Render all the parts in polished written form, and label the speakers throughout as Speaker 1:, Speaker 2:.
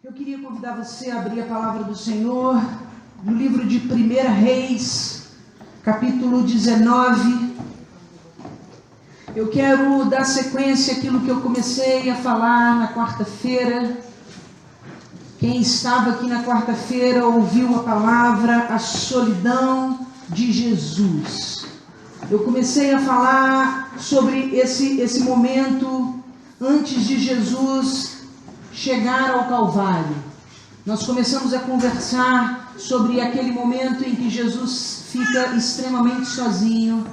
Speaker 1: Eu queria convidar você a abrir a palavra do Senhor no livro de 1 Reis, capítulo 19. Eu quero dar sequência àquilo que eu comecei a falar na quarta-feira. Quem estava aqui na quarta-feira ouviu a palavra a solidão de Jesus. Eu comecei a falar sobre esse momento antes de Jesus chegar ao Calvário. Nós começamos a conversar sobre aquele momento em que Jesus fica extremamente sozinho.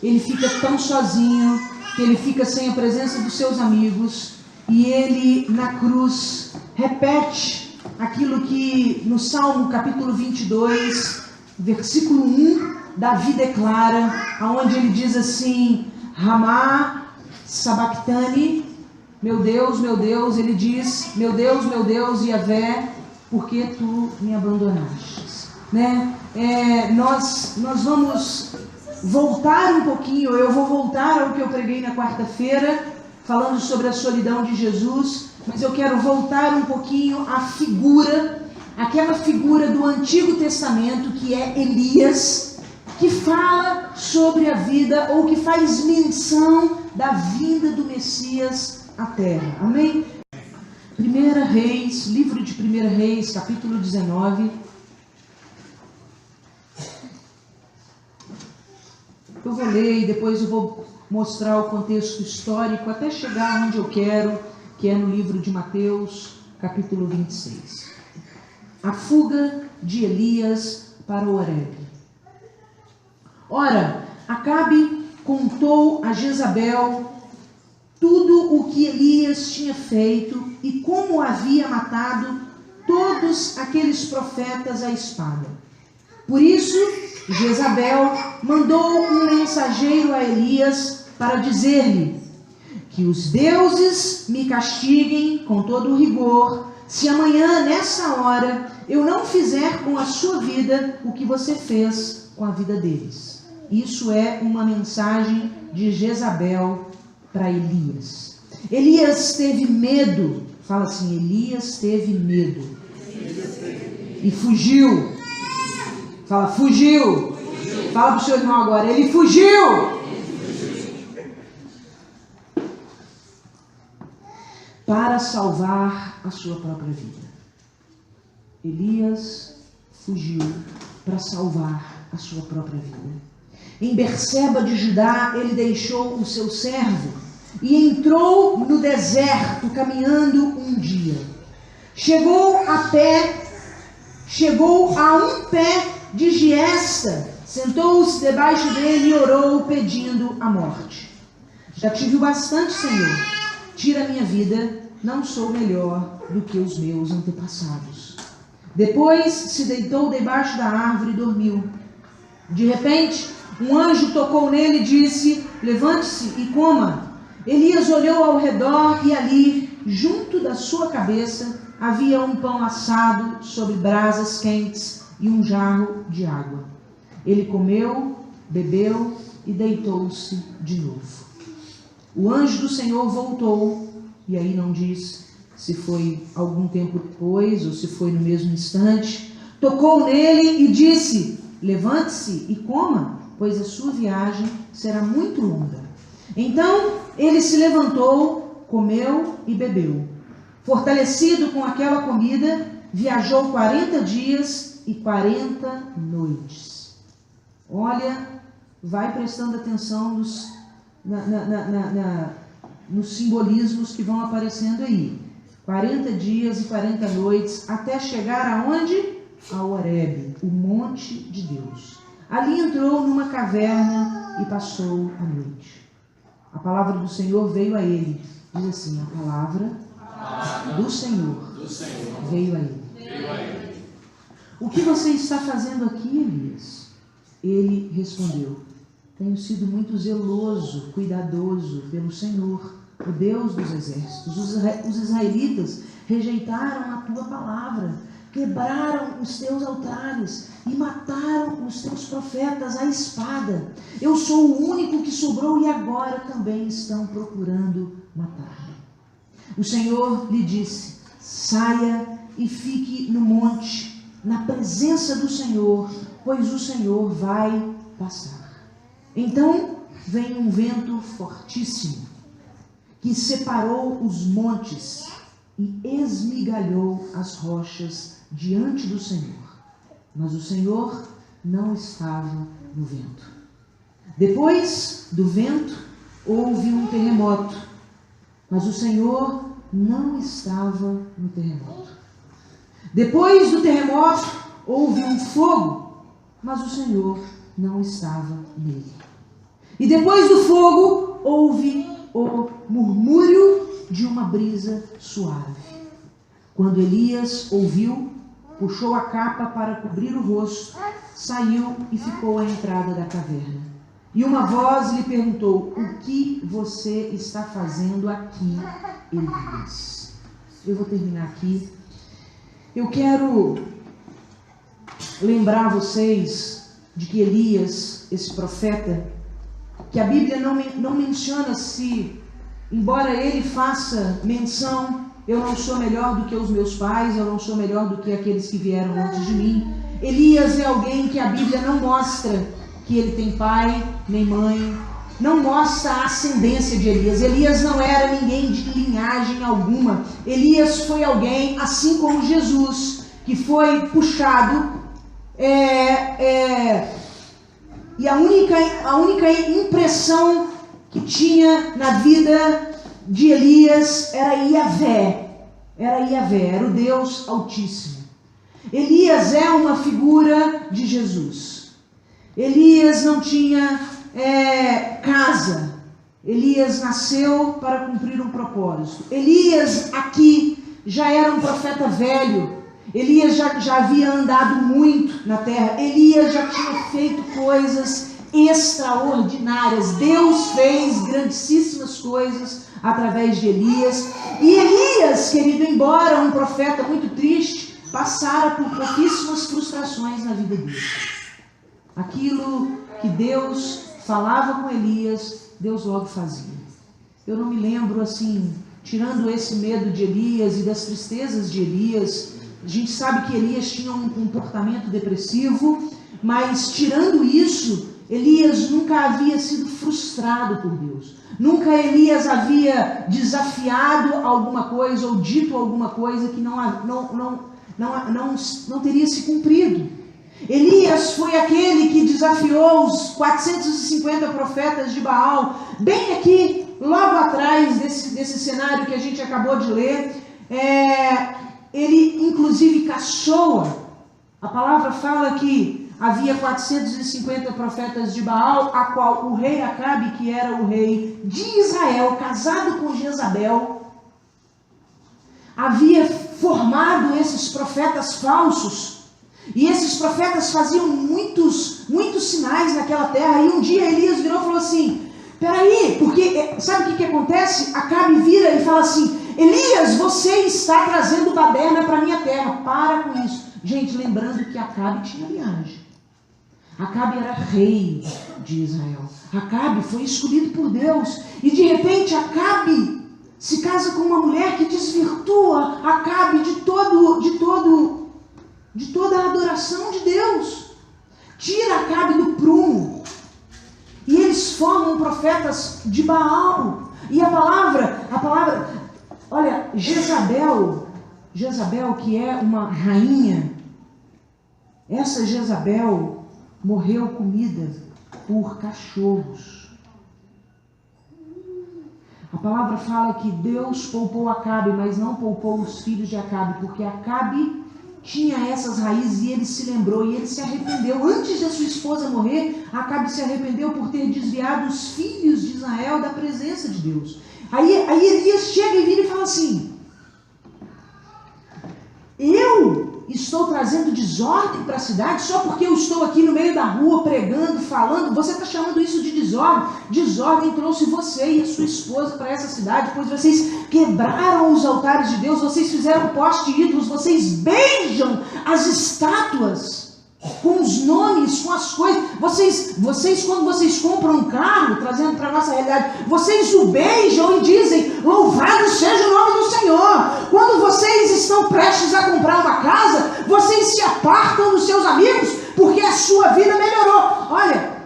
Speaker 1: Ele fica tão sozinho que ele fica sem a presença dos seus amigos. E ele, na cruz, repete aquilo que no Salmo capítulo 22, versículo 1, Davi declara, aonde ele diz assim: Ramá sabactani, meu Deus, ele diz, meu Deus, Yahvé, por que tu me abandonaste? Né? Nós vamos voltar um pouquinho, eu vou voltar ao que eu preguei na quarta-feira, falando sobre a solidão de Jesus, mas eu quero voltar um pouquinho à figura, aquela figura do Antigo Testamento que é Elias, que fala sobre a vida, ou que faz menção da vinda do Messias à terra. Amém? 1 Reis, livro de 1 Reis, capítulo 19. Eu vou ler e depois eu vou mostrar o contexto histórico até chegar onde eu quero, que é no livro de Mateus, capítulo 26. A fuga de Elias para o Horebe. Ora, Acabe contou a Jezabel tudo o que Elias tinha feito e como havia matado todos aqueles profetas à espada. Por isso, Jezabel mandou um mensageiro a Elias para dizer-lhe: que os deuses me castiguem com todo o rigor, se amanhã, nessa hora, eu não fizer com a sua vida o que você fez com a vida deles. Isso é uma mensagem de Jezabel para Elias. Elias teve medo. Fala assim: Elias teve medo. E fugiu. Fala, fugiu. Fala para o seu irmão agora: ele fugiu. Para salvar a sua própria vida. Elias fugiu para salvar a sua própria vida. Em Berseba de Judá, ele deixou o seu servo e entrou no deserto, caminhando um dia. Chegou a um pé de giesta, sentou-se debaixo dele e orou, pedindo a morte. Já tive o bastante, Senhor. Tira a minha vida, não sou melhor do que os meus antepassados. Depois se deitou debaixo da árvore e dormiu. De repente, um anjo tocou nele e disse: levante-se e coma. Elias olhou ao redor e ali, junto da sua cabeça, havia um pão assado sobre brasas quentes e um jarro de água. Ele comeu, bebeu e deitou-se de novo. O anjo do Senhor voltou, e aí não diz se foi algum tempo depois ou se foi no mesmo instante, tocou nele e disse: levante-se e coma, pois a sua viagem será muito longa. Então ele se levantou, comeu e bebeu. Fortalecido com aquela comida, viajou 40 dias e 40 noites. Olha, vai prestando atenção nos simbolismos que vão aparecendo aí. 40 dias e 40 noites, até chegar aonde? Ao Horebe, o monte de Deus. Ali entrou numa caverna e passou a noite. A palavra do Senhor veio a ele. Diz assim: a palavra do Senhor veio a ele. O que você está fazendo aqui, Elias? Ele respondeu: tenho sido muito zeloso, cuidadoso pelo Senhor, o Deus dos exércitos. Os israelitas rejeitaram a tua palavra, quebraram os teus altares e mataram os teus profetas à espada. Eu sou o único que sobrou e agora também estão procurando matar-me. O Senhor lhe disse: saia e fique no monte, na presença do Senhor, pois o Senhor vai passar. Então veio um vento fortíssimo, que separou os montes e esmigalhou as rochas diante do Senhor. Mas o Senhor não estava no vento. Depois do vento, houve um terremoto, mas o Senhor não estava no terremoto. Depois do terremoto, houve um fogo, mas o Senhor não estava nele. E depois do fogo, houve o murmúrio de uma brisa suave. Quando Elias ouviu, puxou a capa para cobrir o rosto, saiu e ficou à entrada da caverna. E uma voz lhe perguntou: o que você está fazendo aqui, Elias? Eu vou terminar aqui. Eu quero lembrar vocês de que Elias, esse profeta, que a Bíblia não menciona se, embora ele faça menção, eu não sou melhor do que os meus pais, eu não sou melhor do que aqueles que vieram antes de mim. Elias é alguém que a Bíblia não mostra que ele tem pai, nem mãe, não mostra a ascendência de Elias. Elias não era ninguém de linhagem alguma. Elias foi alguém, assim como Jesus, que foi puxado, e a única impressão que tinha na vida de Elias era Yahvé, era o Deus Altíssimo. Elias é uma figura de Jesus. Elias não tinha casa. Elias nasceu para cumprir um propósito. Elias aqui já era um profeta velho. Elias já havia andado muito na terra. Elias já tinha feito coisas extraordinárias. Deus fez grandíssimas coisas através de Elias. E Elias, querido, embora um profeta muito triste, passara por pouquíssimas frustrações na vida dele. Aquilo que Deus falava com Elias, Deus logo fazia. Eu não me lembro, assim, tirando esse medo de Elias e das tristezas de Elias, a gente sabe que Elias tinha um comportamento depressivo, mas tirando isso, Elias nunca havia sido frustrado por Deus. Nunca Elias havia desafiado alguma coisa ou dito alguma coisa que não teria se cumprido. Elias foi aquele que desafiou os 450 profetas de Baal, bem aqui, logo atrás desse cenário que a gente acabou de ler. Ele inclusive caçoa. A palavra fala que havia 450 profetas de Baal, a qual o rei Acabe, que era o rei de Israel, casado com Jezabel, havia formado esses profetas falsos. E esses profetas faziam muitos sinais naquela terra. E um dia Elias virou e falou assim: peraí, porque sabe o que acontece? Acabe vira e fala assim: Elias, você está trazendo baderna para a minha terra. Para com isso. Gente, lembrando que Acabe tinha linhagem. Acabe era rei de Israel. Acabe foi escolhido por Deus. E de repente Acabe se casa com uma mulher que desvirtua Acabe de toda a adoração de Deus. Tira Acabe do prumo. E eles formam profetas de Baal. E a palavra, olha, Jezabel, que é uma rainha, essa Jezabel morreu comida por cachorros. A palavra fala que Deus poupou Acabe, mas não poupou os filhos de Acabe, porque Acabe tinha essas raízes e ele se lembrou e ele se arrependeu. Antes da sua esposa morrer, Acabe se arrependeu por ter desviado os filhos de Israel da presença de Deus. Aí Elias chega e vira e fala assim: eu estou trazendo desordem para a cidade só porque eu estou aqui no meio da rua pregando, falando? Você está chamando isso de desordem? Desordem trouxe você e a sua esposa para essa cidade, pois vocês quebraram os altares de Deus, vocês fizeram poste de ídolos, vocês beijam as estátuas com os nomes, com as coisas. Vocês quando vocês compram um carro, trazendo para a nossa realidade, vocês o beijam e dizem: louvado seja o nome do Senhor. Quando vocês estão prestes a comprar apartam dos seus amigos porque a sua vida melhorou. Olha,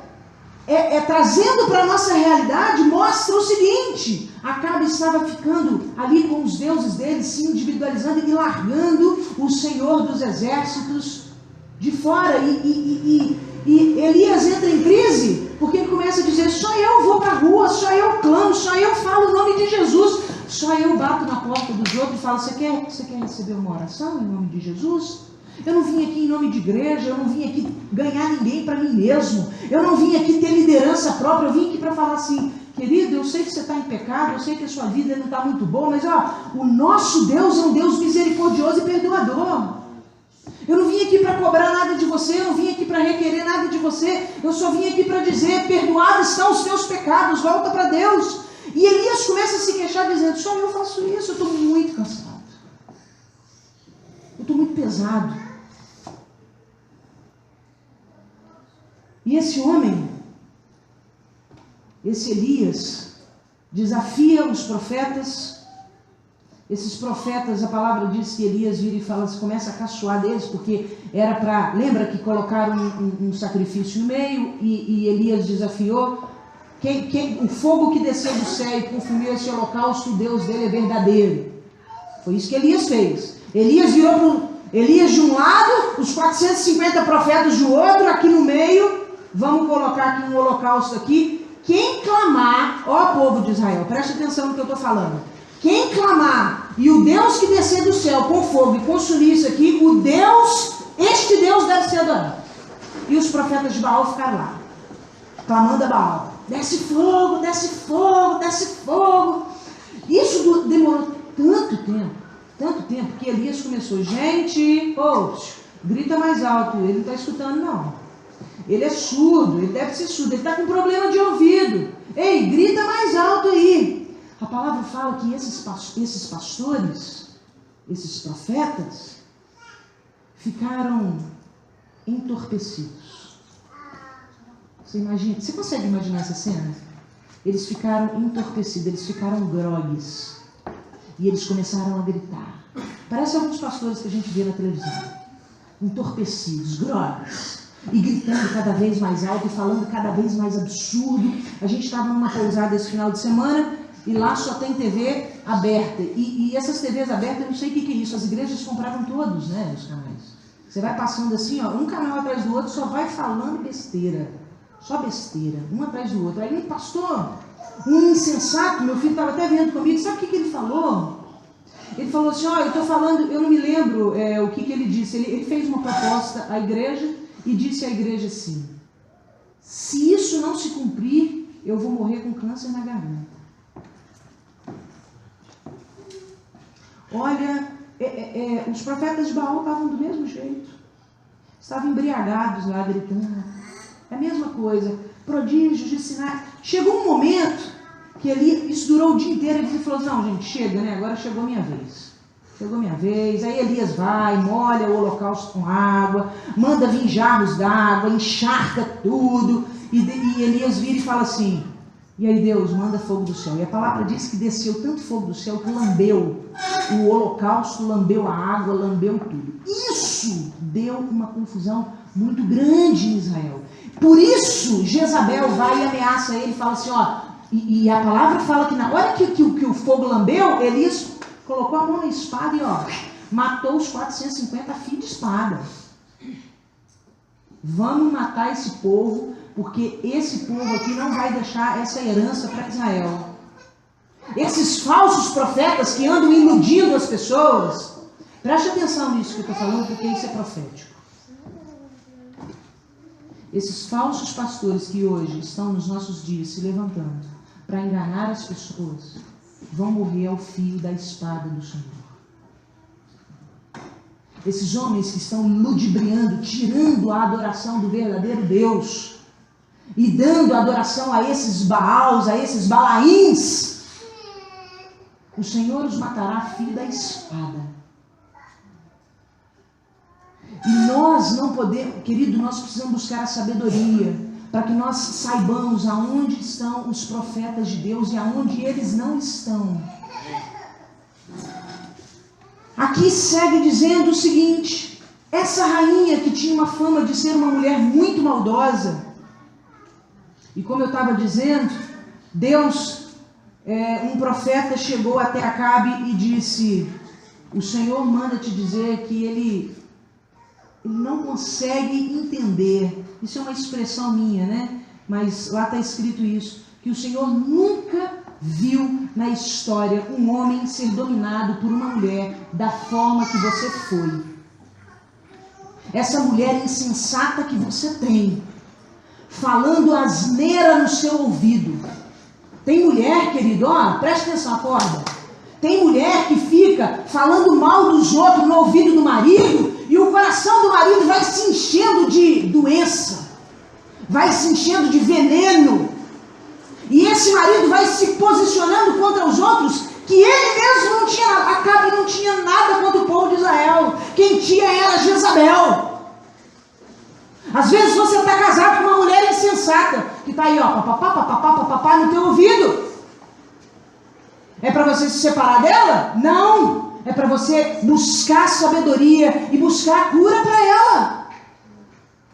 Speaker 1: trazendo para a nossa realidade, mostra o seguinte: Acabe estava ficando ali com os deuses dele, se individualizando e largando o Senhor dos exércitos de fora. E Elias entra em crise, porque ele começa a dizer: só eu vou para a rua, só eu clamo, só eu falo o nome de Jesus, só eu bato na porta dos outros e falo: você quer receber uma oração em nome de Jesus? Eu não vim aqui em nome de igreja, eu não vim aqui ganhar ninguém para mim mesmo, eu não vim aqui ter liderança própria, eu vim aqui para falar assim: querido, eu sei que você está em pecado, eu sei que a sua vida não está muito boa, mas o nosso Deus é um Deus misericordioso e perdoador. Eu não vim aqui para cobrar nada de você, eu não vim aqui para requerer nada de você, eu só vim aqui para dizer: perdoados estão os teus pecados, volta para Deus. E Elias começa a se queixar dizendo: só eu faço isso, eu estou muito cansado, eu estou muito pesado. E esse homem, esse Elias, desafia os profetas. Esses profetas, a palavra diz que Elias vira e fala, começa a caçoar deles, porque era para... Lembra que colocaram um sacrifício no meio e Elias desafiou? O fogo que desceu do céu e consumiu esse holocausto, o Deus dele é verdadeiro. Foi isso que Elias fez. Elias virou para Elias de um lado, os 450 profetas do outro, aqui no meio. Vamos colocar aqui um holocausto aqui. Quem clamar, ó povo de Israel, preste atenção no que eu estou falando. Quem clamar, e o Deus que descer do céu com fogo e consumir isso aqui, este Deus deve ser adorado. E os profetas de Baal ficaram lá, clamando a Baal: desce fogo, desce fogo, desce fogo. Isso demorou tanto tempo, que Elias começou: gente, grita mais alto. Ele não está escutando não. Ele é surdo, ele deve ser surdo, ele está com problema de ouvido. Ei, grita mais alto aí. A palavra fala que esses pastores, esses profetas, ficaram entorpecidos. Você consegue imaginar essa cena? Eles ficaram entorpecidos, eles ficaram grogues. E eles começaram a gritar. Parece alguns pastores que a gente vê na televisão. Entorpecidos, grogues. E gritando cada vez mais alto e falando cada vez mais absurdo. A gente estava numa pousada esse final de semana e lá só tem TV aberta. E essas TVs abertas, eu não sei o que é isso. As igrejas compraram todos, né, os canais. Você vai passando assim, um canal atrás do outro, só vai falando besteira. Só besteira, um atrás do outro. Aí, pastor, um insensato, meu filho estava até vendo comigo, sabe o que ele falou? Ele falou assim: eu estou falando, eu não me lembro o que ele disse. Ele fez uma proposta à igreja e disse à igreja assim: se isso não se cumprir, eu vou morrer com câncer na garganta. Olha, os profetas de Baal estavam do mesmo jeito. Estavam embriagados lá, gritando. É a mesma coisa, prodígios de sinais. Chegou um momento que isso durou o dia inteiro. Ele falou: não, gente, chega, né? Agora chegou a minha vez. Chegou minha vez. Aí Elias vai, molha o holocausto com água, manda vir jarros d'água, encharca tudo. E Elias vira e fala assim: e aí Deus manda fogo do céu. E a palavra diz que desceu tanto fogo do céu que lambeu o holocausto, lambeu a água, lambeu tudo. Isso deu uma confusão muito grande em Israel. Por isso Jezabel vai e ameaça ele e fala assim: e a palavra fala que na hora que o fogo lambeu, Elias colocou a mão na espada e matou os 450 a fio de espada. Vamos matar esse povo, porque esse povo aqui não vai deixar essa herança para Israel. Esses falsos profetas que andam iludindo as pessoas, preste atenção nisso que eu estou falando, porque isso é profético. Esses falsos pastores que hoje estão nos nossos dias se levantando para enganar as pessoas, vão morrer ao fio da espada do Senhor. Esses homens que estão ludibriando, tirando a adoração do verdadeiro Deus e dando adoração a esses Baals, a esses Balaíns, o Senhor os matará a fio da espada. E nós não podemos, querido, nós precisamos buscar a sabedoria para que nós saibamos aonde estão os profetas de Deus e aonde eles não estão. Aqui segue dizendo o seguinte: Essa rainha que tinha uma fama de ser uma mulher muito maldosa, e como eu estava dizendo, Deus, um profeta chegou até Acabe e disse: o Senhor manda te dizer que ele não consegue entender, isso é uma expressão minha, né? Mas lá está escrito isso, que o Senhor nunca viu na história um homem ser dominado por uma mulher da forma que você foi. Essa mulher insensata que você tem, falando asneira no seu ouvido. Tem mulher, querido, ó, presta atenção, acorda. Tem mulher que fica falando mal dos outros no ouvido do marido, e o coração do marido vai se enchendo de doença, vai se enchendo de veneno, e esse marido vai se posicionando contra os outros, que ele mesmo não tinha nada. Acabe não tinha nada contra o povo de Israel, quem tinha era Jezabel. Às vezes você está casado com uma mulher insensata, que está aí, ó, papapá no teu ouvido. É para você se separar dela? Não! É para você buscar sabedoria e buscar a cura para ela.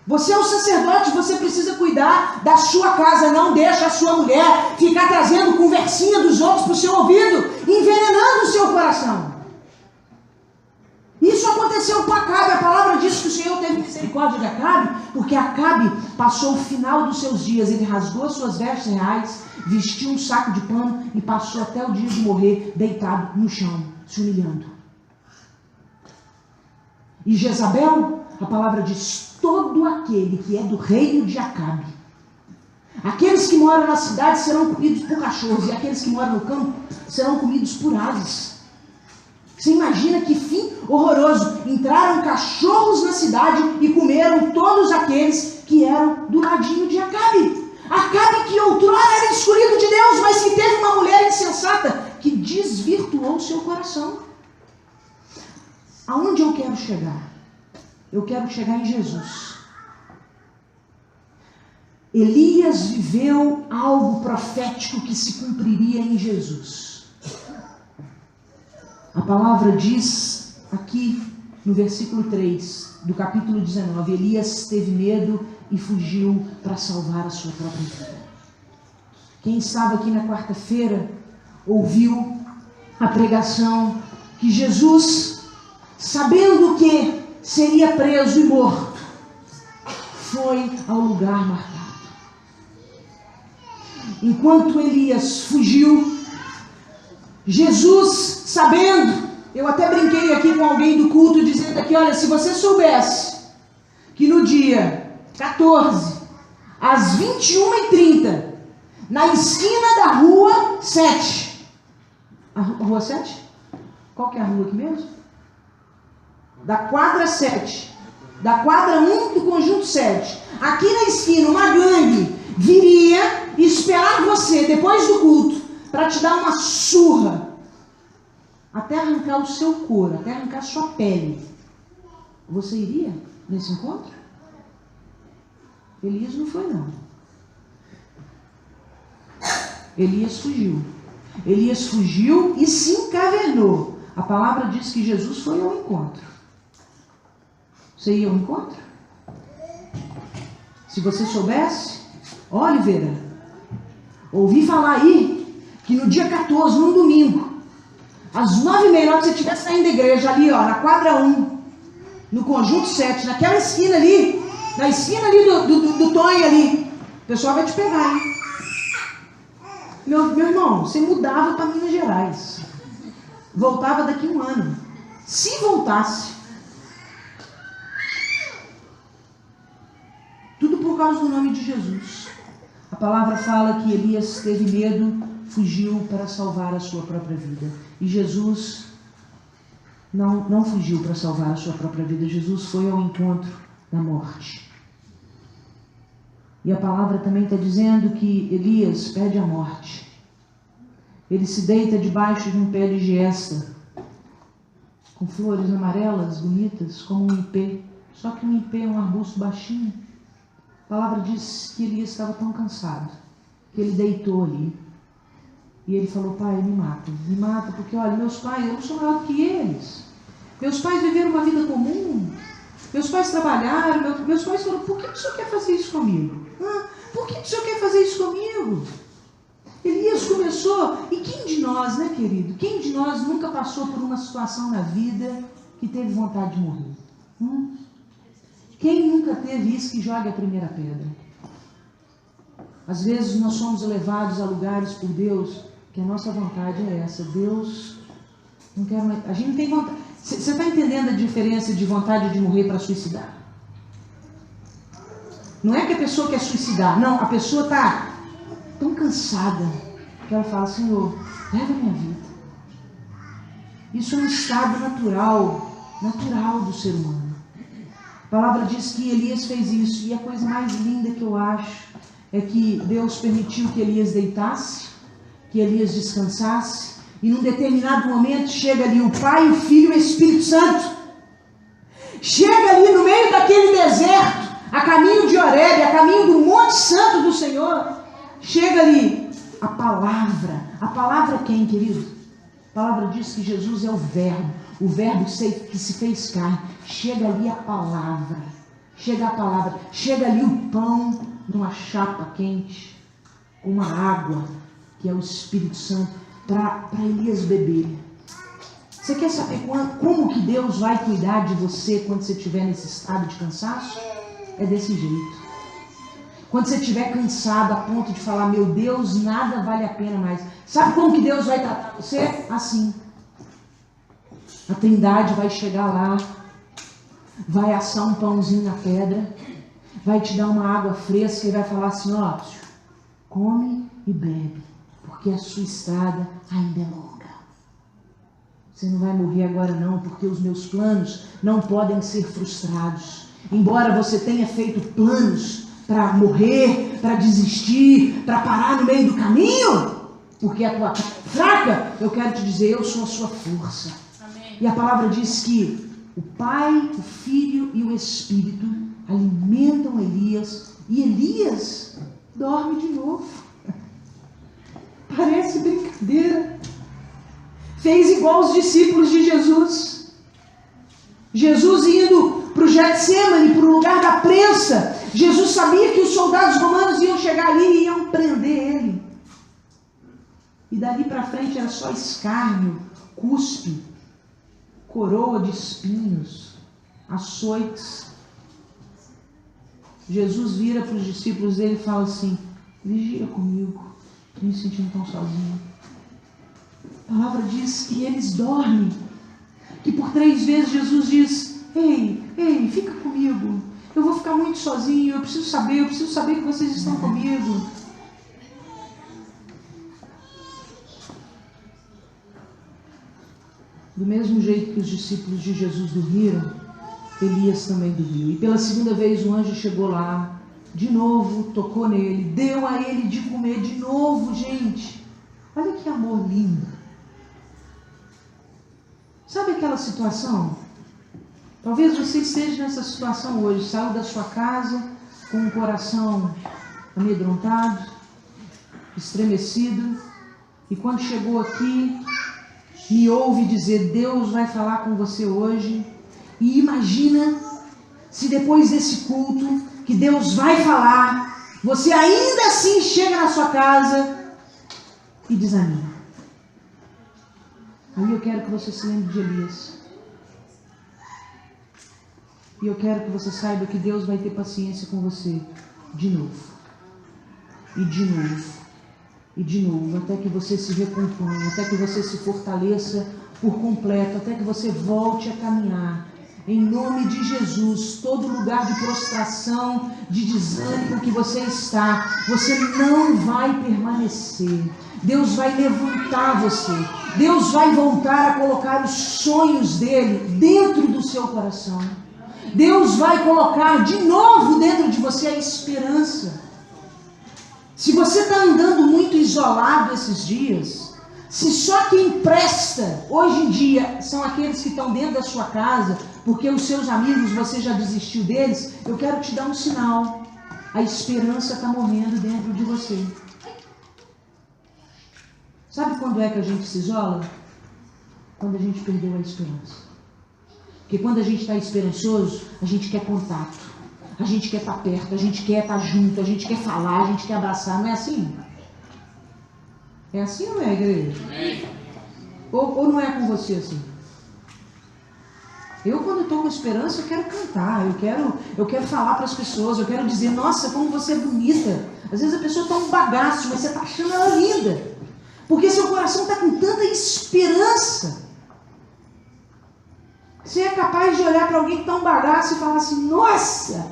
Speaker 1: Você é um sacerdote, você precisa cuidar da sua casa. Não deixa a sua mulher ficar trazendo conversinha dos outros para o seu ouvido, envenenando o seu coração. Isso aconteceu com Acabe. A palavra diz que o Senhor teve misericórdia de Acabe, porque Acabe passou o final dos seus dias. Ele rasgou as suas vestes reais, vestiu um saco de pano e passou até o dia de morrer deitado no chão, se humilhando. E Jezabel, a palavra diz, todo aquele que é do reino de Acabe, aqueles que moram na cidade serão comidos por cachorros, e aqueles que moram no campo serão comidos por aves. Você imagina que fim horroroso. Entraram cachorros na cidade e comeram todos aqueles que eram do ladinho de Acabe. Acabe que outrora era escolhido de Deus, mas que teve uma mulher insensata que desvirtuou o seu coração. Aonde eu quero chegar? Eu quero chegar em Jesus. Elias viveu algo profético que se cumpriria em Jesus. A palavra diz aqui no versículo 3 do capítulo 19, Elias teve medo e fugiu para salvar a sua própria vida. Quem estava aqui na quarta-feira ouviu a pregação que Jesus, sabendo que seria preso e morto, foi ao lugar marcado. Enquanto Elias fugiu, Jesus, sabendo, eu até brinquei aqui com alguém do culto, dizendo aqui, olha, se você soubesse que no dia 14, às 21h30, na esquina da rua 7, a rua 7? Qual que é a rua aqui mesmo? Da quadra 7, da quadra 1 do conjunto 7, aqui na esquina uma gangue viria esperar você depois do culto para te dar uma surra, até arrancar o seu couro, até arrancar a sua pele. Você iria nesse encontro? Elias não foi, não. Elias fugiu. Elias fugiu e se encavernou. A palavra diz que Jesus foi ao encontro. Você ia ao encontro? Se você soubesse, Oliveira, ouvi falar aí que no dia 14, num domingo, às 9h30, na hora que você estiver saindo da igreja, ali, ó, na quadra 1, no conjunto 7, naquela esquina ali, na esquina ali do Tonho ali, o pessoal vai te pegar, hein? Meu irmão, você mudava para Minas Gerais. Voltava daqui a um ano. Se voltasse. Tudo por causa do nome de Jesus. A palavra fala que Elias teve medo, fugiu para salvar a sua própria vida. E Jesus não fugiu para salvar a sua própria vida. Jesus foi ao encontro da morte. E a palavra também está dizendo que Elias pede a morte. Ele se deita debaixo de um pé de giesta, com flores amarelas, bonitas, como um ipê. Só que um ipê é um arbusto baixinho. A palavra diz que Elias estava tão cansado, que ele deitou ali. E ele falou, pai, me mata, porque olha, meus pais, eu não sou maior do que eles. Meus pais viveram uma vida comum, Meus pais trabalharam, meus pais falaram, por que o senhor quer fazer isso comigo? Por que o senhor quer fazer isso comigo? Elias começou, e quem de nós, né, querido? Quem de nós nunca passou por uma situação na vida que teve vontade de morrer? Quem nunca teve isso que joga a primeira pedra? Às vezes nós somos levados a lugares por Deus que a nossa vontade é essa. Deus, não quero mais. A gente não tem vontade. Você está entendendo a diferença de vontade de morrer para suicidar? Não é que a pessoa quer suicidar, não. A pessoa está tão cansada que ela fala, Senhor, leva a minha vida. Isso é um estado natural do ser humano. A palavra diz que Elias fez isso, e a coisa mais linda que eu acho é que Deus permitiu que Elias deitasse, que Elias descansasse, e num determinado momento chega ali o Pai, o Filho e o Espírito Santo. Chega ali no meio daquele deserto, a caminho de Horebe, a caminho do Monte Santo do Senhor. Chega ali a palavra quem, querido? A palavra diz que Jesus é o verbo que se fez carne. Chega ali a palavra, chega ali o pão numa chapa quente, com uma água, que é o Espírito Santo, para Elias beber. Você quer saber como que Deus vai cuidar de você quando você estiver nesse estado de cansaço? É desse jeito. Quando você estiver cansado a ponto de falar, meu Deus, nada vale a pena mais. Sabe como que Deus vai tratar você? Assim. A Trindade vai chegar lá, vai assar um pãozinho na pedra, vai te dar uma água fresca e vai falar assim, ó, come e bebe, porque a sua estrada ainda é longa. Você não vai morrer agora não, porque os meus planos não podem ser frustrados. Embora você tenha feito planos para morrer, para desistir, para parar no meio do caminho, porque a tua carne é fraca, eu quero te dizer, eu sou a sua força. Amém. E a palavra diz que o Pai, o Filho e o Espírito alimentam Elias, e Elias dorme de novo. Parece brincadeira. Fez igual os discípulos de Jesus. Jesus indo para o Getsemane, para o lugar da prensa. Jesus sabia que os soldados romanos iam chegar ali e iam prender ele. E dali para frente era só escárnio, cuspe, coroa de espinhos, açoites. Jesus vira para os discípulos dele e fala assim, vigia comigo, estou me sentindo tão sozinho. A palavra diz que eles dormem, que por 3 vezes Jesus diz, ei, fica comigo, eu vou ficar muito sozinho, eu preciso saber que vocês estão comigo. Do mesmo jeito que os discípulos de Jesus dormiram, Elias também dormiu. E pela 2ª vez o anjo chegou lá, de novo tocou nele, deu a ele de comer de novo, gente. Olha que amor lindo. Sabe aquela situação? Talvez você esteja nessa situação hoje, saiu da sua casa com o coração amedrontado, estremecido, e quando chegou aqui, me ouve dizer, Deus vai falar com você hoje, e imagina se depois desse culto, que Deus vai falar, você ainda assim chega na sua casa e desanima. Aí eu quero que você se lembre de Elias. E eu quero que você saiba que Deus vai ter paciência com você de novo. E de novo. E de novo. Até que você se recomponha. Até que você se fortaleça por completo. Até que você volte a caminhar. Em nome de Jesus, todo lugar de prostração, de desânimo que você está, você não vai permanecer. Deus vai levantar você. Deus vai voltar a colocar os sonhos dele dentro do seu coração. Deus vai colocar de novo dentro de você a esperança. Se você está andando muito isolado esses dias, se só quem presta hoje em dia são aqueles que estão dentro da sua casa, porque os seus amigos você já desistiu deles, eu quero te dar um sinal. A esperança está morrendo dentro de você. Sabe quando é que a gente se isola? Quando a gente perdeu a esperança. Porque quando a gente está esperançoso, a gente quer contato, a gente quer estar perto, a gente quer estar junto, a gente quer falar, a gente quer abraçar. Não é assim? É assim ou não é, igreja? Ou não é com você assim? Eu, quando estou com esperança, eu quero cantar, eu quero falar para as pessoas, eu quero dizer, nossa, como você é bonita. Às vezes a pessoa está um bagaço, mas você está achando ela linda. Porque seu coração está com tanta esperança. Você é capaz de olhar para alguém que está um bagaço e falar assim, nossa,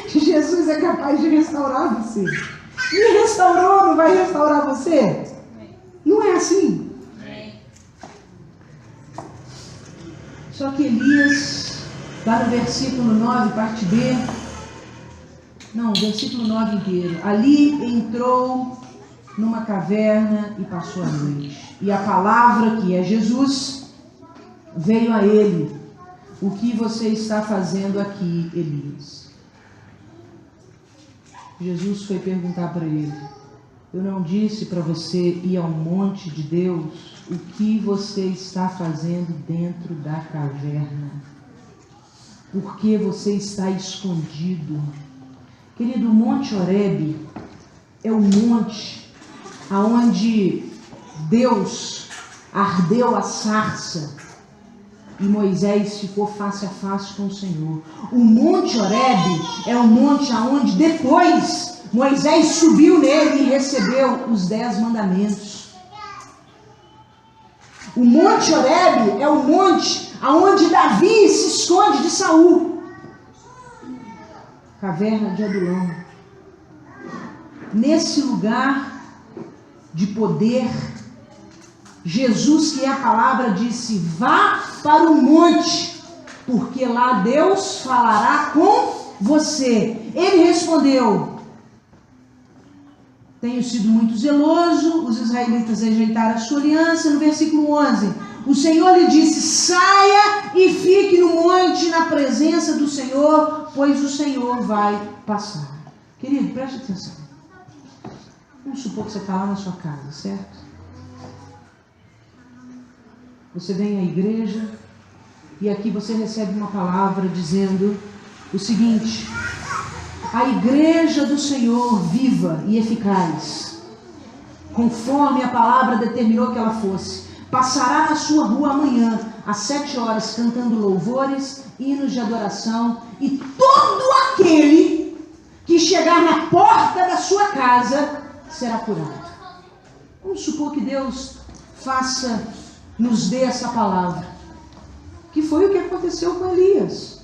Speaker 1: Jesus é capaz de restaurar você. Me restaurou, não vai restaurar você? Não é assim. Só que Elias, lá no versículo 9, parte B, não, versículo 9 inteiro, ali entrou numa caverna e passou a noite. E a palavra, que é Jesus, veio a ele. O que você está fazendo aqui, Elias? Jesus foi perguntar para ele, eu não disse para você ir ao monte de Deus? O que você está fazendo dentro da caverna? Por que você está escondido? Querido, o Monte Horebe é o monte aonde Deus ardeu a sarça e Moisés ficou face a face com o Senhor. O Monte Horebe é o monte aonde depois Moisés subiu nele e recebeu os 10 mandamentos. O Monte Horebe é o monte aonde Davi se esconde de Saul. Caverna de Adulão. Nesse lugar de poder, Jesus, que é a palavra, disse, vá para o monte, porque lá Deus falará com você. Ele respondeu, tenho sido muito zeloso, os israelitas rejeitaram a sua aliança. No versículo 11, o Senhor lhe disse, saia e fique no monte na presença do Senhor, pois o Senhor vai passar. Querido, preste atenção. Vamos supor que você está lá na sua casa, certo? Você vem à igreja e aqui você recebe uma palavra dizendo o seguinte: a igreja do Senhor viva e eficaz, conforme a palavra determinou que ela fosse, passará na sua rua amanhã, às 7 horas, cantando louvores, hinos de adoração, e todo aquele que chegar na porta da sua casa será curado. Vamos supor que Deus nos dê essa palavra, que foi o que aconteceu com Elias.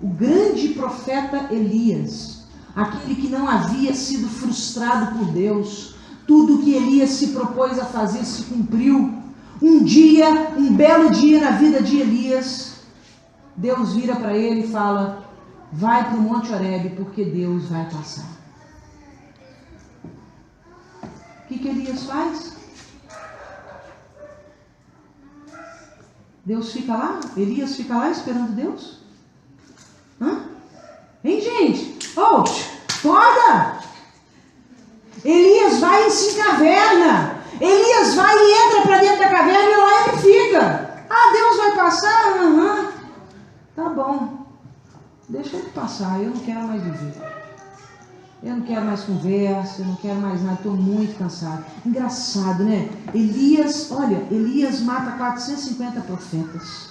Speaker 1: O grande profeta Elias, aquele que não havia sido frustrado por Deus, tudo que Elias se propôs a fazer se cumpriu. Um belo dia na vida de Elias, Deus vira para ele e fala, vai para o Monte Horebe, porque Deus vai passar. O que Elias faz? Deus fica lá? Elias fica lá esperando Deus? Hein, gente? Acorda! Elias vai e se caverna. Elias vai e entra para dentro da caverna e lá ele fica. Deus vai passar? Tá bom. Deixa ele passar, eu não quero mais viver. Eu não quero mais conversa, eu não quero mais nada, estou muito cansado. Engraçado, né? Elias mata 450 profetas.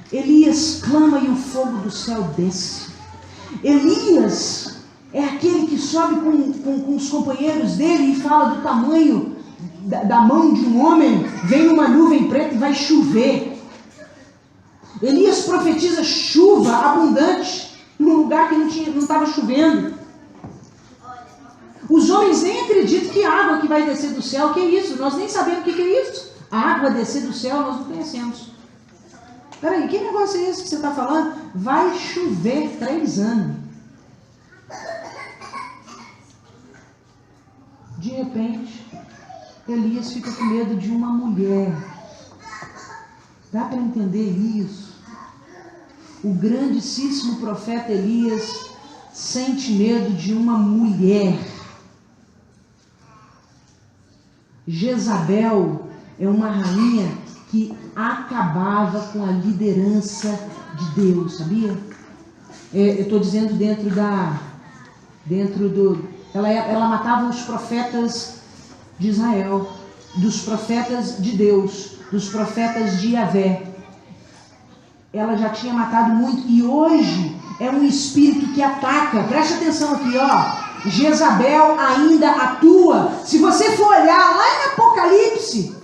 Speaker 1: Elias clama e o fogo do céu desce. Elias é aquele que sobe com os companheiros dele e fala do tamanho da mão de um homem, vem uma nuvem preta e vai chover. Elias profetiza chuva abundante num lugar que não estava chovendo. Os homens nem acreditam que água que vai descer do céu, que é isso? Nós nem sabemos o que é isso. A água descer do céu nós não conhecemos. Peraí, que negócio é esse que você está falando? Vai chover 3 anos. De repente, Elias fica com medo de uma mulher. Dá para entender isso? O grandíssimo profeta Elias sente medo de uma mulher. Jezabel é uma rainha que acabava com a liderança de Deus, sabia? Eu estou dizendo ela matava os profetas de Israel, dos profetas de Deus, dos profetas de Yahvé. Ela já tinha matado muito, e hoje é um espírito que ataca. Preste atenção aqui, ó. Jezabel ainda atua. Se você for olhar lá em Apocalipse,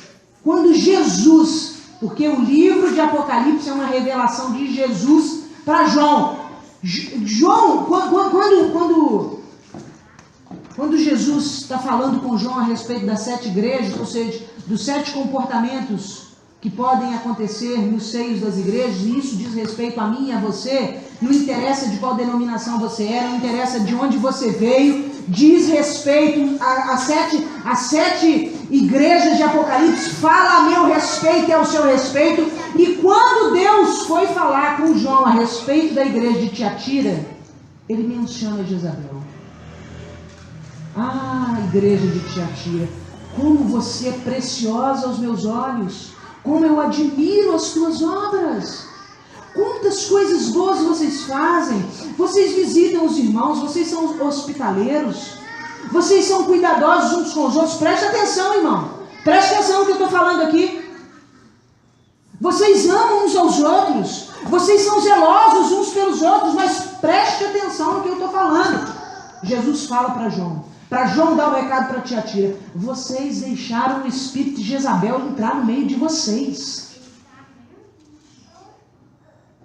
Speaker 1: quando Jesus, porque o livro de Apocalipse é uma revelação de Jesus para João. João, quando Jesus está falando com João a respeito das 7 igrejas, ou seja, dos 7 comportamentos que podem acontecer nos seios das igrejas, e isso diz respeito a mim e a você, não interessa de qual denominação você é, não interessa de onde você veio, diz respeito a 7 igrejas de Apocalipse, fala a meu respeito e ao seu respeito. E quando Deus foi falar com João a respeito da igreja de Tiatira, ele menciona Jezabel. Ah, igreja de Tiatira, como você é preciosa aos meus olhos, como eu admiro as tuas obras. Quantas coisas boas vocês fazem. Vocês visitam os irmãos, vocês são hospitaleiros, vocês são cuidadosos uns com os outros. Preste atenção, irmão. Preste atenção no que eu estou falando aqui. Vocês amam uns aos outros, vocês são zelosos uns pelos outros, mas preste atenção no que eu estou falando. Jesus fala para João dar o recado para Tiatira: vocês deixaram o espírito de Jezabel entrar no meio de vocês.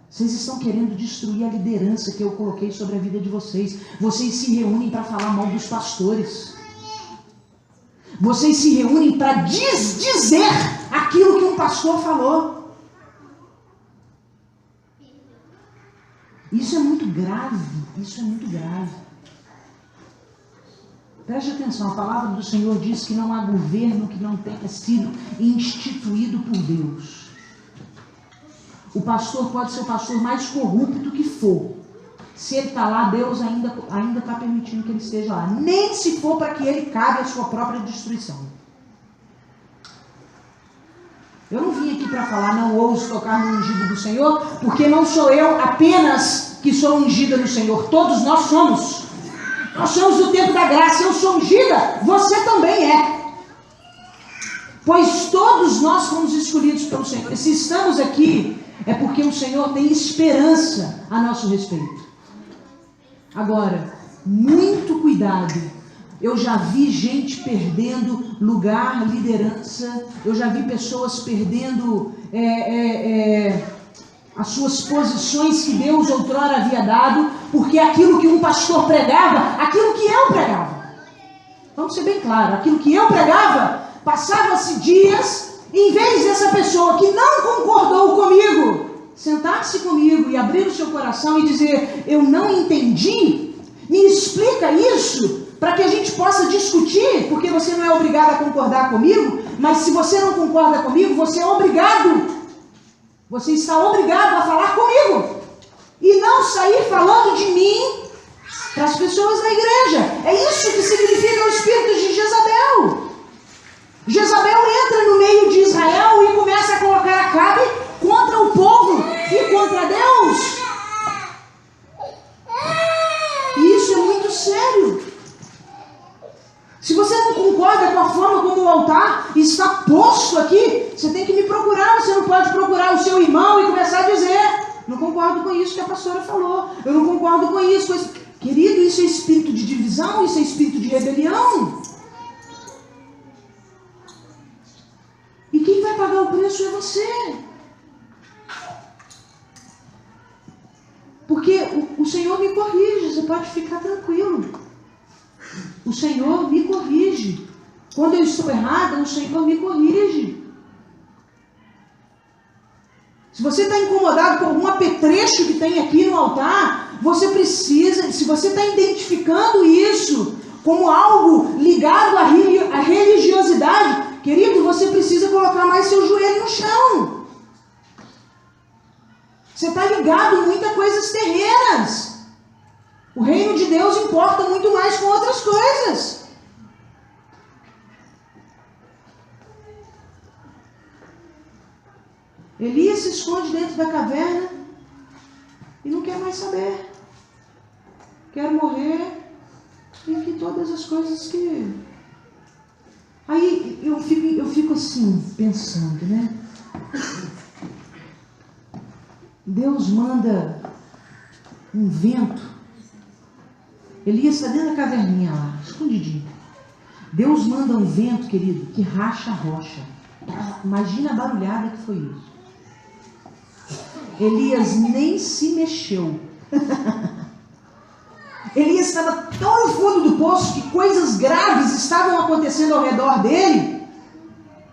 Speaker 1: Vocês estão querendo destruir a liderança que eu coloquei sobre a vida de vocês. Vocês se reúnem para falar mal dos pastores. Vocês se reúnem para dizer aquilo que um pastor falou. Isso é muito grave. Isso é muito grave. Preste atenção, a palavra do Senhor diz que não há governo que não tenha sido instituído por Deus. O pastor pode ser o pastor mais corrupto que for. Se ele está lá, Deus ainda está permitindo que ele esteja lá. Nem se for para que ele cabe a sua própria destruição. Eu não vim aqui para falar, não ouso tocar no ungido do Senhor, porque não sou eu apenas que sou ungida no Senhor. Todos nós somos. Nós somos do tempo da graça. Eu sou ungida, você também é. Pois todos nós fomos escolhidos pelo Senhor. E se estamos aqui, é porque o Senhor tem esperança a nosso respeito. Agora, muito cuidado. Eu já vi gente perdendo lugar, liderança. Eu já vi pessoas perdendo as suas posições que Deus outrora havia dado, porque aquilo que um pastor pregava, aquilo que eu pregava. Vamos ser bem claros, aquilo que eu pregava, passava-se dias, em vez dessa pessoa que não concordou comigo, sentar-se comigo e abrir o seu coração e dizer: eu não entendi, me explica isso, para que a gente possa discutir, porque você não é obrigado a concordar comigo, mas se você não concorda comigo, você é obrigado. Você está obrigado a falar comigo. E não sair falando de mim para as pessoas na igreja. É isso que significa o espírito de Jezabel. Jezabel entra no meio de Israel e começa a colocar Acabe contra o povo e contra Deus. E isso é muito sério. Se você não concorda com a forma como o altar está posto aqui, você tem que me procurar. Você não pode procurar o seu irmão e começar a dizer: não concordo com isso que a pastora falou, eu não concordo com isso. Querido, isso é espírito de divisão, isso é espírito de rebelião. E quem vai pagar o preço é você. Porque o Senhor me corrige, você pode ficar tranquilo. O Senhor me corrige. Quando eu estou errada, o Senhor me corrige. Se você está incomodado com algum apetrecho que tem aqui no altar, você precisa, se você está identificando isso como algo ligado à religiosidade, querido, você precisa colocar mais seu joelho no chão. Você está ligado em muitas coisas terrenas. O reino de Deus importa muito mais com outras coisas. esconde dentro da caverna e não quer mais saber. Quer morrer e que todas as coisas que... Aí eu fico assim, pensando, né? Deus manda um vento. Elias está dentro da caverninha lá, escondidinho. Deus manda um vento, querido, que racha a rocha. Imagina a barulhada que foi isso. Elias nem se mexeu. Elias estava tão no fundo do poço que coisas graves estavam acontecendo ao redor dele.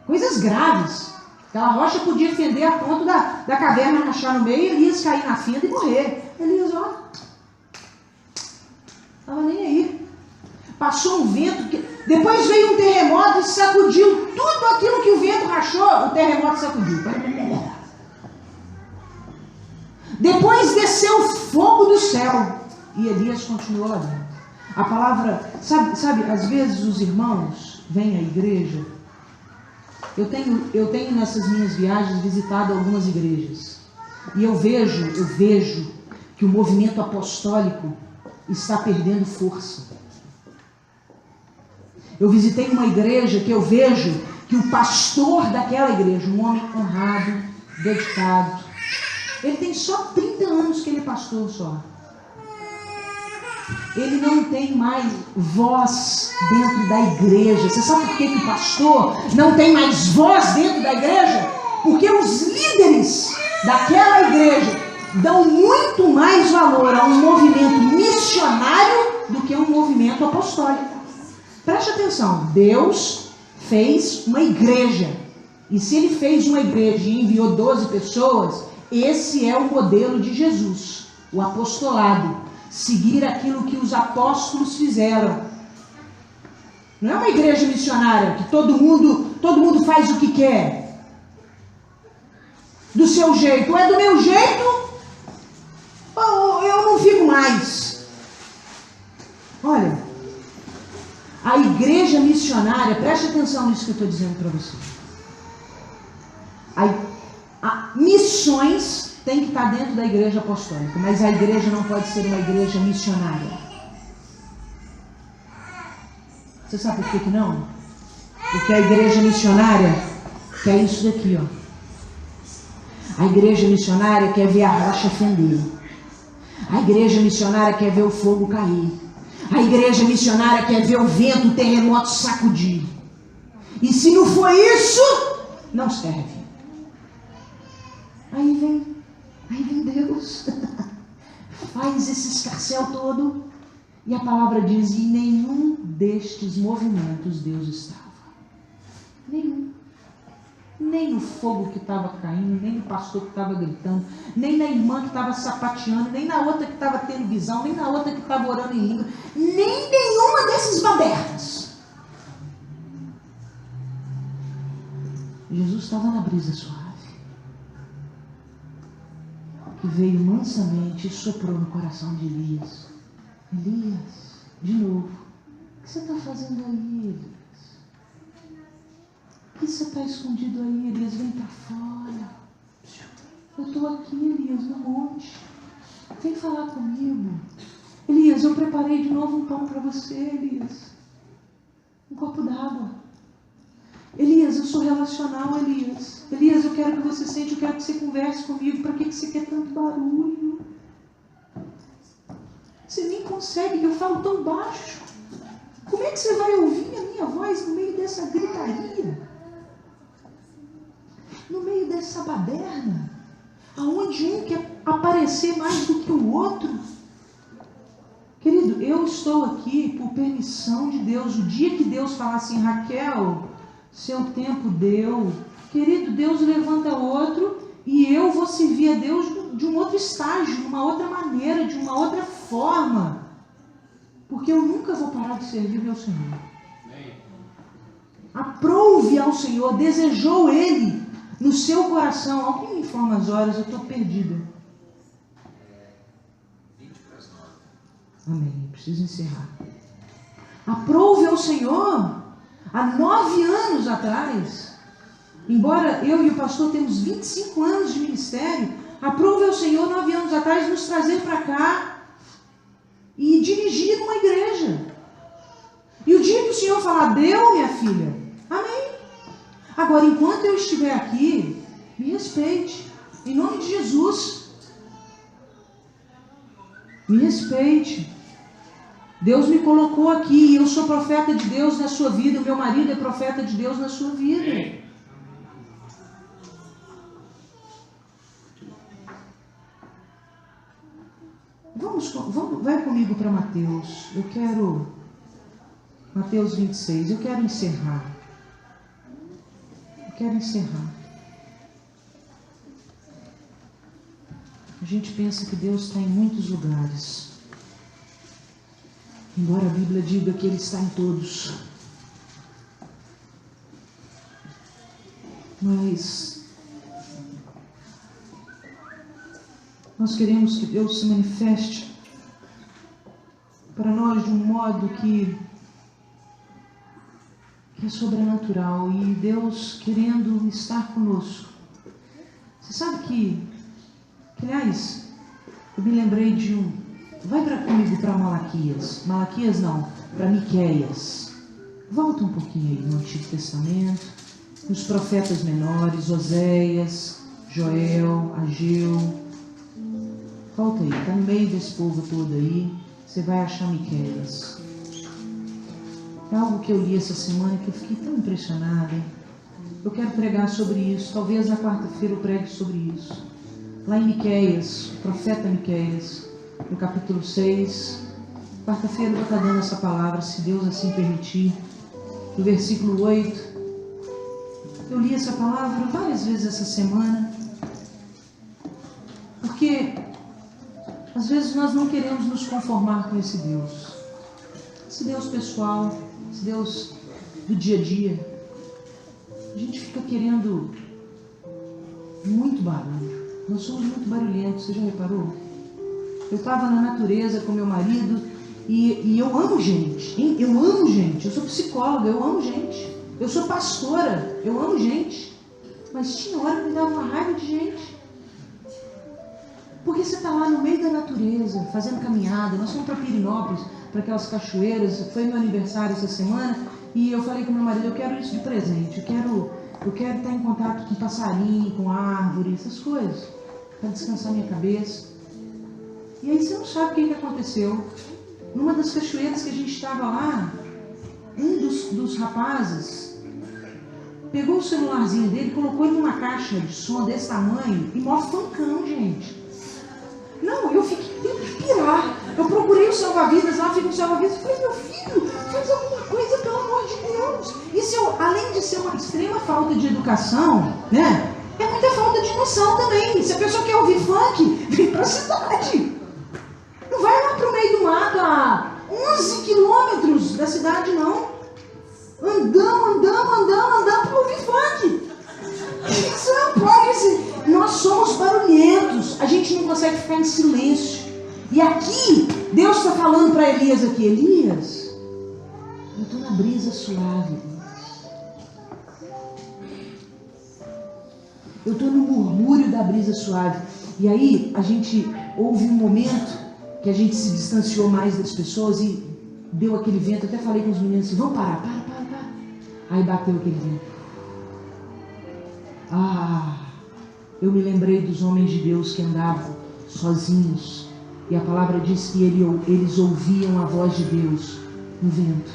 Speaker 1: Coisas graves. Aquela rocha podia fender a ponto da caverna rachar no meio e Elias cair na fenda e morrer. Elias, ó, estava nem aí. Passou um vento, depois veio um terremoto e sacudiu tudo aquilo que o vento rachou, o terremoto sacudiu. Depois desceu fogo do céu e Elias continuou lá dentro. A palavra, sabe, às vezes os irmãos vêm à igreja. Eu tenho nessas minhas viagens visitado algumas igrejas e eu vejo que o movimento apostólico está perdendo força. Eu visitei uma igreja que eu vejo que o pastor daquela igreja, um homem honrado, dedicado, ele tem só 30 anos que ele é pastor só. Ele não tem mais voz dentro da igreja. Você sabe por que o pastor não tem mais voz dentro da igreja? Porque os líderes daquela igreja dão muito mais valor a um movimento missionário do que a um movimento apostólico. Preste atenção, Deus fez uma igreja. E se ele fez uma igreja e enviou 12 pessoas, esse é o modelo de Jesus, o apostolado. Seguir aquilo que os apóstolos fizeram. Não é uma igreja missionária que todo mundo faz o que quer. Do seu jeito. Ou é do meu jeito, ou eu não fico mais. Olha, a igreja missionária, preste atenção nisso que eu estou dizendo para você. Missões tem que estar dentro da igreja apostólica, mas a igreja não pode ser uma igreja missionária. Você sabe por que não? Porque a igreja missionária quer isso daqui, ó. A igreja missionária quer ver a rocha fender. A igreja missionária quer ver o fogo cair. A igreja missionária quer ver o vento, o terremoto sacudir. E se não for isso, não serve. Aí vem Deus, faz esse escarcéu todo, e a palavra diz, em nenhum destes movimentos Deus estava. Nenhum. Nem no fogo que estava caindo, nem no pastor que estava gritando, nem na irmã que estava sapateando, nem na outra que estava tendo visão, nem na outra que estava orando em língua, nem nenhuma desses badernas. Jesus estava na brisa suave, que veio mansamente e soprou no coração de Elias. Elias, de novo, o que você está fazendo aí, Elias? Por que você está escondido aí, Elias? Vem para fora. Eu estou aqui, Elias, no monte. Vem falar comigo. Elias, eu preparei de novo um pão para você, Elias. Um copo d'água. Elias, eu sou relacional, Elias. Elias, eu quero que você sente, eu quero que você converse comigo. Para que você quer tanto barulho? Você nem consegue, eu falo tão baixo. Como é que você vai ouvir a minha voz no meio dessa gritaria? No meio dessa baderna? Aonde um quer aparecer mais do que o outro? Querido, eu estou aqui por permissão de Deus. O dia que Deus falar assim, Raquel, seu tempo deu. Querido, Deus levanta outro e eu vou servir a Deus de um outro estágio, de uma outra maneira, de uma outra forma. Porque eu nunca vou parar de servir meu Senhor. Aprove ao Senhor, desejou Ele no seu coração. Alguém me informa as horas, eu estou perdida. Amém, preciso encerrar. Aprove ao Senhor, há 9 anos atrás, embora eu e o pastor temos 25 anos de ministério, aprove ao Senhor 9 anos atrás nos trazer para cá e dirigir uma igreja. E o dia que o Senhor falar, deu, minha filha, amém. Agora, enquanto eu estiver aqui, me respeite, em nome de Jesus. Me respeite. Deus me colocou aqui, eu sou profeta de Deus na sua vida, o meu marido é profeta de Deus na sua vida. Vai comigo para Mateus. Eu quero Mateus 26. Eu quero encerrar. A gente pensa que Deus está em muitos lugares, embora a Bíblia diga que Ele está em todos. Mas nós queremos que Deus se manifeste para nós de um modo que é sobrenatural, e Deus querendo estar conosco. Você sabe que aliás, eu me lembrei de um... Vai comigo para Malaquias. Malaquias não, para Miqueias. Volta um pouquinho aí no Antigo Testamento, nos profetas menores, Oséias, Joel, Ageu. Volta aí, está no meio desse povo todo aí, você vai achar Miqueias. É algo que eu li essa semana que eu fiquei tão impressionada. Eu quero pregar sobre isso, talvez na quarta-feira eu pregue sobre isso. Lá em Miqueias, o profeta Miqueias, no capítulo 6, quarta-feira eu vou estar dando essa palavra, se Deus assim permitir. No versículo 8, eu li essa palavra várias vezes essa semana, porque às vezes nós não queremos nos conformar com esse Deus pessoal, esse Deus do dia a dia. A gente fica querendo muito barulho. Nós somos muito barulhentos, você já reparou? Eu estava na natureza com meu marido e eu amo gente, hein? Eu amo gente, eu sou psicóloga, eu amo gente. Eu sou pastora, eu amo gente. Mas tinha hora que me dava uma raiva de gente. Porque você está lá no meio da natureza, fazendo caminhada. Nós fomos para Pirinópolis, para aquelas cachoeiras. Foi meu aniversário essa semana e eu falei com meu marido, eu quero isso de presente. Eu quero estar em contato com passarinho, com árvore, essas coisas, para descansar minha cabeça. E aí você não sabe o que aconteceu. Numa das cachoeiras que a gente estava lá, um dos rapazes pegou o celularzinho dele, colocou ele numa caixa de som desse tamanho e mó funkão, gente. Não, eu fiquei tendo que pirar. Eu procurei o salva-vidas lá, fiquei com o salva-vidas e falei, meu filho, faz alguma coisa, pelo amor de Deus. Isso, além de ser uma extrema falta de educação, né? É muita falta de noção também. Se a pessoa quer ouvir funk, vem pra cidade. Não vai lá pro meio do mato a 11 quilômetros da cidade, não. Andamos para ouvir funk. Isso não pode. Nós somos barulhentos. A gente não consegue ficar em silêncio. E aqui, Deus está falando para Elias aqui. Elias, eu estou na brisa suave. Eu estou no murmúrio da brisa suave. E aí, a gente houve um momento que a gente se distanciou mais das pessoas e deu aquele vento. Até falei com os meninos assim, vamos parar, para. Aí bateu aquele vento. Eu me lembrei dos homens de Deus que andavam sozinhos. E a palavra diz que eles ouviam a voz de Deus no vento.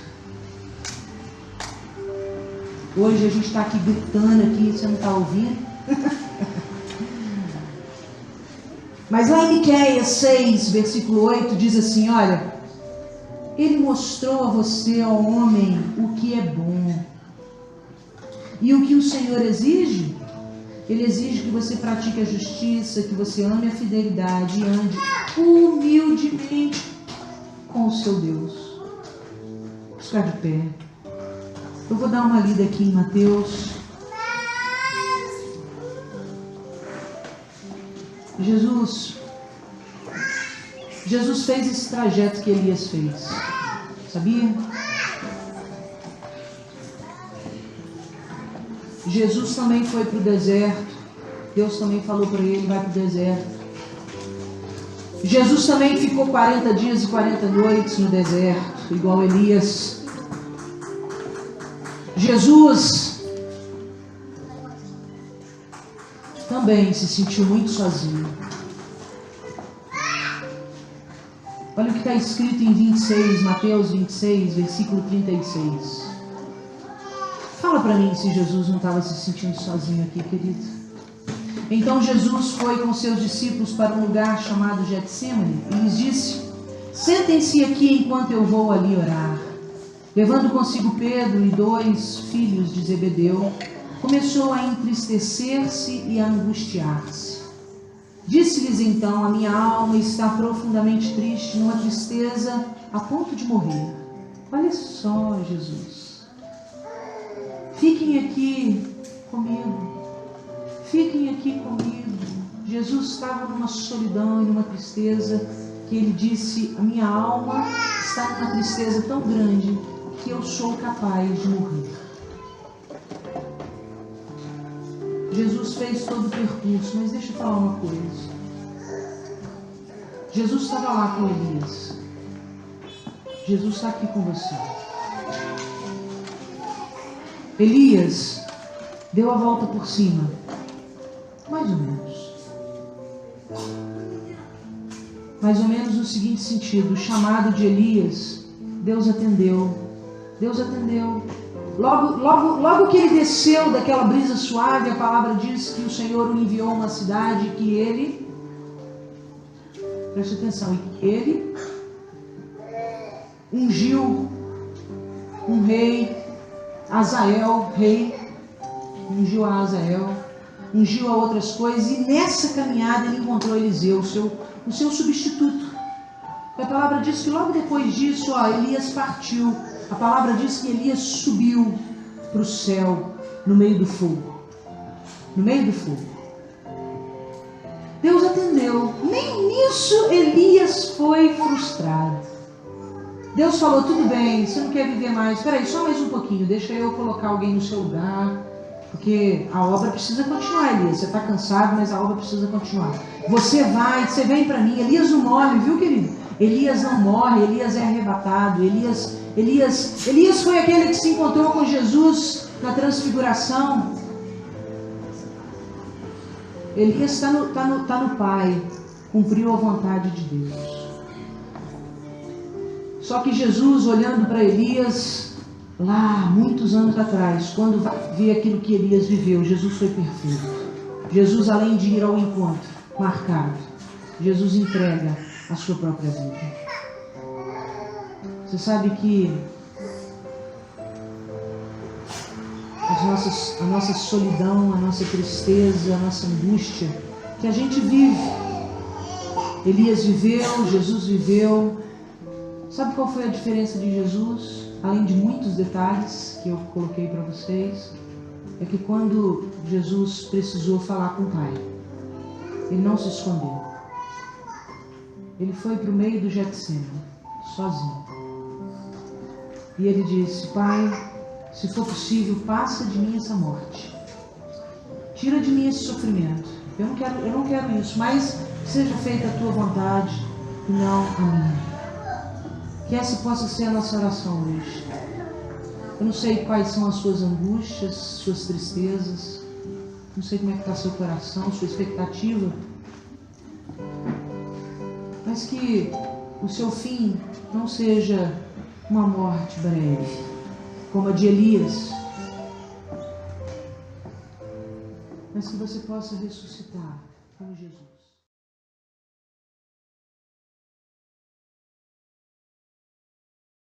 Speaker 1: Hoje a gente está aqui gritando aqui, você não está ouvindo? Mas lá em Miqueias 6, versículo 8, diz assim, olha, Ele mostrou a você, ó homem, o que é bom. E o que o Senhor exige? Ele exige que você pratique a justiça, que você ame a fidelidade e ande humildemente com o seu Deus. Vamos ficar de pé. Eu vou dar uma lida aqui em Mateus. Jesus fez esse trajeto que Elias fez. Sabia? Jesus também foi para o deserto. Deus também falou para ele, vai para o deserto. Jesus também ficou 40 dias e 40 noites no deserto, igual Elias. Jesus também se sentiu muito sozinho. Olha o que está escrito em 26, Mateus 26, versículo 36. Fala para mim se Jesus não estava se sentindo sozinho aqui, querido. Então Jesus foi com seus discípulos para um lugar chamado Getsemane e lhes disse: sentem-se aqui enquanto eu vou ali orar. Levando consigo Pedro e 2 filhos de Zebedeu, começou a entristecer-se e a angustiar-se. Disse-lhes então: a minha alma está profundamente triste, numa tristeza a ponto de morrer. Olha só, Jesus. Fiquem aqui comigo. Fiquem aqui comigo. Jesus estava numa solidão e numa tristeza que ele disse: a minha alma está numa tristeza tão grande que eu sou capaz de morrer. Jesus fez todo o percurso, mas deixa eu falar uma coisa. Jesus estava lá com Elias. Jesus está aqui com você. Elias deu a volta por cima. Mais ou menos. Mais ou menos no seguinte sentido: o chamado de Elias, Deus atendeu. Deus atendeu. Logo que ele desceu daquela brisa suave, a palavra diz que o Senhor o enviou a uma cidade que ele, preste atenção, ele ungiu um rei, Azael, rei, ungiu a Azael, ungiu a outras coisas, e nessa caminhada ele encontrou Eliseu, o seu substituto. A palavra diz que logo depois disso, Elias partiu. A palavra diz que Elias subiu para o céu no meio do fogo. No meio do fogo. Deus atendeu. Nem nisso Elias foi frustrado. Deus falou: tudo bem, você não quer viver mais. Espera aí, só mais um pouquinho. Deixa eu colocar alguém no seu lugar. Porque a obra precisa continuar, Elias. Você está cansado, mas a obra precisa continuar. Você vem para mim. Elias não morre, viu, querido? Elias não morre, Elias é arrebatado. Elias foi aquele que se encontrou com Jesus na transfiguração. Elias está no Pai, cumpriu a vontade de Deus. Só que Jesus, olhando para Elias, lá, muitos anos atrás, quando vê aquilo que Elias viveu, Jesus foi perfeito. Jesus, além de ir ao encontro marcado, Jesus entrega a sua própria vida. Você sabe que a nossa solidão, a nossa tristeza, a nossa angústia, que a gente vive, Elias viveu, Jesus viveu. Sabe qual foi a diferença de Jesus? Além de muitos detalhes que eu coloquei para vocês, é que quando Jesus precisou falar com o Pai, ele não se escondeu. Ele foi para o meio do Getsemane, sozinho. E ele disse: Pai, se for possível, passa de mim essa morte. Tira de mim esse sofrimento. Eu não quero isso, mas seja feita a tua vontade e não a minha. Que essa possa ser a nossa oração hoje. Eu não sei quais são as suas angústias, suas tristezas. Não sei como é que está seu coração, sua expectativa. Mas que o seu fim não seja uma morte breve, como a de Elias, mas que você possa ressuscitar